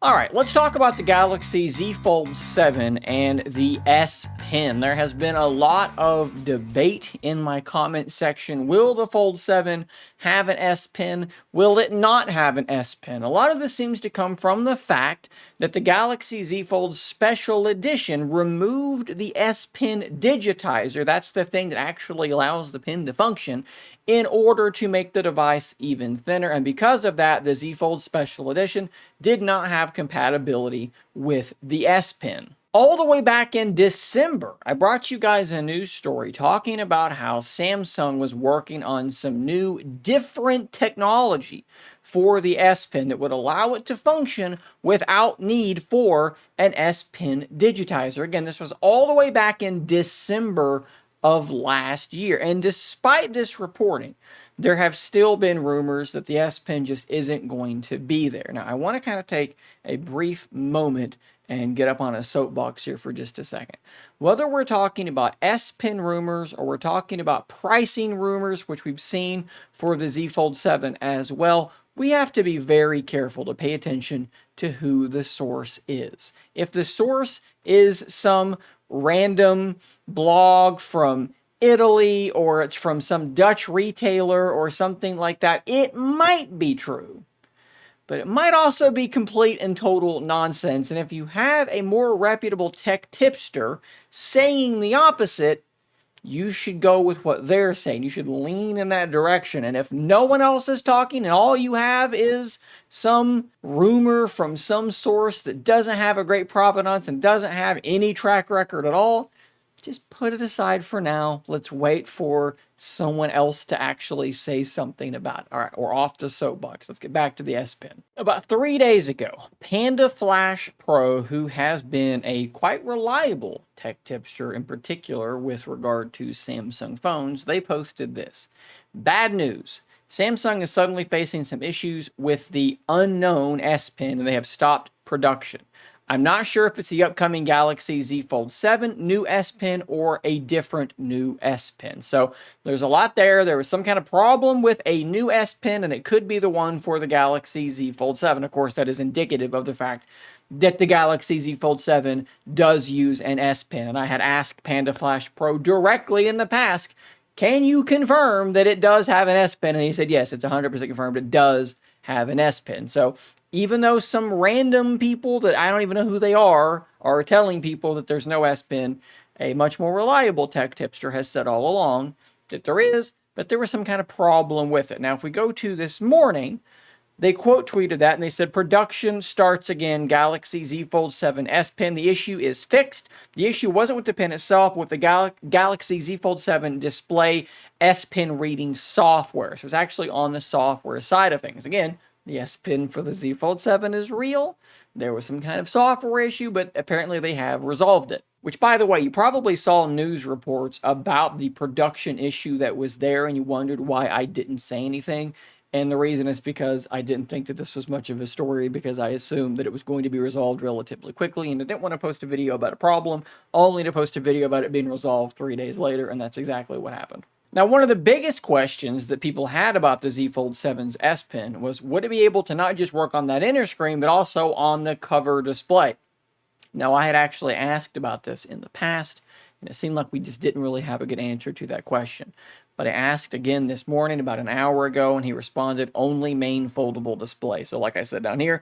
All right, let's talk about the Galaxy Z Fold 7 and the S Pen. There has been a lot of debate in my comment section. Will the Fold 7 have an S Pen? Will it not have an S Pen? A lot of this seems to come from the fact that the Galaxy Z Fold Special Edition removed the S Pen digitizer. That's the thing that actually allows the pen to function in order to make the device even thinner. And because of that, the Z Fold Special Edition did not have compatibility with the S Pen. All the way back in December, I brought you guys a news story talking about how Samsung was working on some new different technology for the S Pen that would allow it to function without need for an S Pen digitizer. Again, this was all the way back in December of last year. And despite this reporting, there have still been rumors that the S Pen just isn't going to be there. Now, I want to kind of take a brief moment and get up on a soapbox here for just a second. Whether we're talking about S Pen rumors or we're talking about pricing rumors, which we've seen for the Z Fold 7 as well, we have to be very careful to pay attention to who the source is. If the source is some random blog from Italy or it's from some Dutch retailer or something like that, it might be true. But it might also be complete and total nonsense. And if you have a more reputable tech tipster saying the opposite, you should go with what they're saying. You should lean in that direction. And if no one else is talking and all you have is some rumor from some source that doesn't have a great provenance and doesn't have any track record at all, just put it aside for now. Let's wait for someone else to actually say something about it. All right, we're off the soapbox. Let's get back to the S Pen. About 3 days ago, Panda Flash Pro, who has been a quite reliable tech tipster in particular with regard to Samsung phones, they posted this. Bad news. Samsung is suddenly facing some issues with the unknown S Pen and they have stopped production. I'm not sure if it's the upcoming Galaxy Z Fold 7 new S Pen or a different new S Pen. So there's a lot there. There was some kind of problem with a new S Pen, and it could be the one for the Galaxy Z Fold 7. Of course, that is indicative of the fact that the Galaxy Z Fold 7 does use an S Pen. And I had asked Panda Flash Pro directly in the past, can you confirm that it does have an S Pen? And he said, yes, it's 100% confirmed. It does have an S Pen. So even though some random people that I don't even know who they are telling people that there's no S Pen, a much more reliable tech tipster has said all along that there is, but there was some kind of problem with it. Now, if we go to this morning, they quote tweeted that and they said, production starts again, Galaxy Z Fold 7 S Pen. The issue is fixed. The issue wasn't with the pen itself, with the Galaxy Z Fold 7 display S Pen reading software. So it's actually on the software side of things. Again, the S Pen for the Z Fold 7 is real. There was some kind of software issue, but apparently they have resolved it. Which, by the way, you probably saw news reports about the production issue that was there, and you wondered why I didn't say anything. And the reason is because I didn't think that this was much of a story, because I assumed that it was going to be resolved relatively quickly, and I didn't want to post a video about a problem, only to post a video about it being resolved 3 days later, and that's exactly what happened. Now, one of the biggest questions that people had about the Z Fold 7's S Pen was, would it be able to not just work on that inner screen, but also on the cover display? Now, I had actually asked about this in the past, and it seemed like we just didn't really have a good answer to that question. But I asked again this morning, about an hour ago, and he responded, only main foldable display. So like I said down here,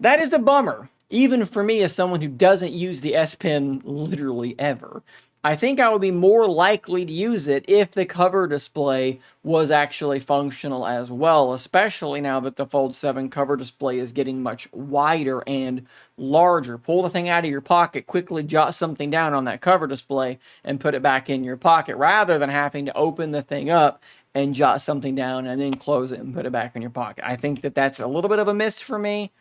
that is a bummer. Even for me, as someone who doesn't use the S Pen literally ever, I think I would be more likely to use it if the cover display was actually functional as well, especially now that the Fold 7 cover display is getting much wider and larger. Pull the thing out of your pocket, quickly jot something down on that cover display, and put it back in your pocket, rather than having to open the thing up and jot something down and then close it and put it back in your pocket. I think that that's a little bit of a miss for me.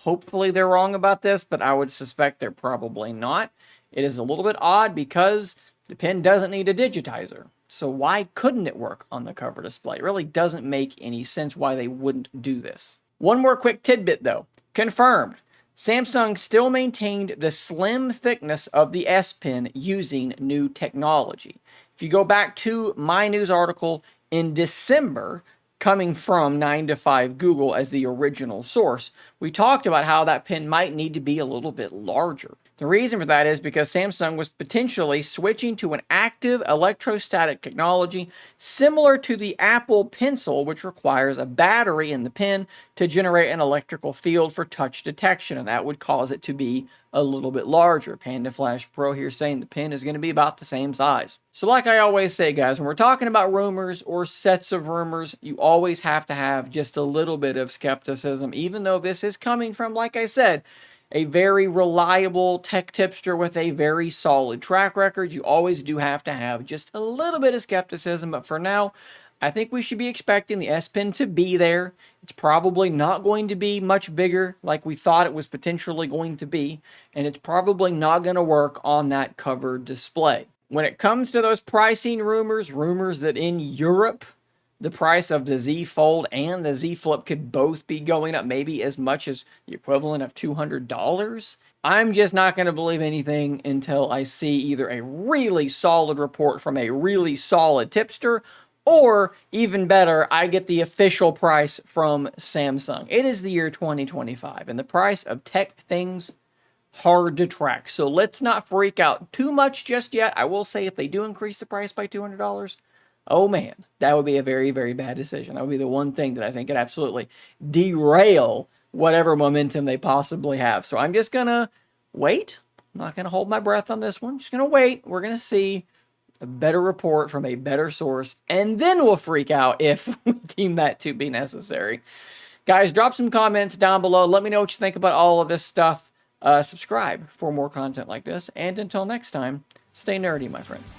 Hopefully they're wrong about this, but I would suspect they're probably not. It is a little bit odd because the pen doesn't need a digitizer. So why couldn't it work on the cover display? It really doesn't make any sense why they wouldn't do this. One more quick tidbit though. Confirmed. Samsung still maintained the slim thickness of the S Pen using new technology. If you go back to my news article in December, coming from 9 to 5 Google as the original source. We talked about how that pen might need to be a little bit larger. The reason for that is because Samsung was potentially switching to an active electrostatic technology similar to the Apple Pencil, which requires a battery in the pen to generate an electrical field for touch detection, and that would cause it to be a little bit larger. Panda Flash Pro here saying the pen is going to be about the same size. So like I always say, guys, when we're talking about rumors or sets of rumors, you always have to have just a little bit of skepticism, even though this is coming from, like I said, a very reliable tech tipster with a very solid track record. You always do have to have just a little bit of skepticism, but for now, I think we should be expecting the S Pen to be there. It's probably not going to be much bigger like we thought it was potentially going to be, and it's probably not going to work on that covered display. When it comes to those pricing rumors that in Europe, the price of the Z Fold and the Z Flip could both be going up maybe as much as the equivalent of $200. I'm just not going to believe anything until I see either a really solid report from a really solid tipster, or even better, I get the official price from Samsung. It is the year 2025, and the price of tech things hard to track. So let's not freak out too much just yet. I will say if they do increase the price by $200, oh man, that would be a very, very bad decision. That would be the one thing that I think could absolutely derail whatever momentum they possibly have. So I'm just going to wait. I'm not going to hold my breath on this one. I'm just going to wait. We're going to see a better report from a better source, and then we'll freak out if we deem that to be necessary. Guys, drop some comments down below. Let me know what you think about all of this stuff. Subscribe for more content like this. And until next time, stay nerdy, my friends.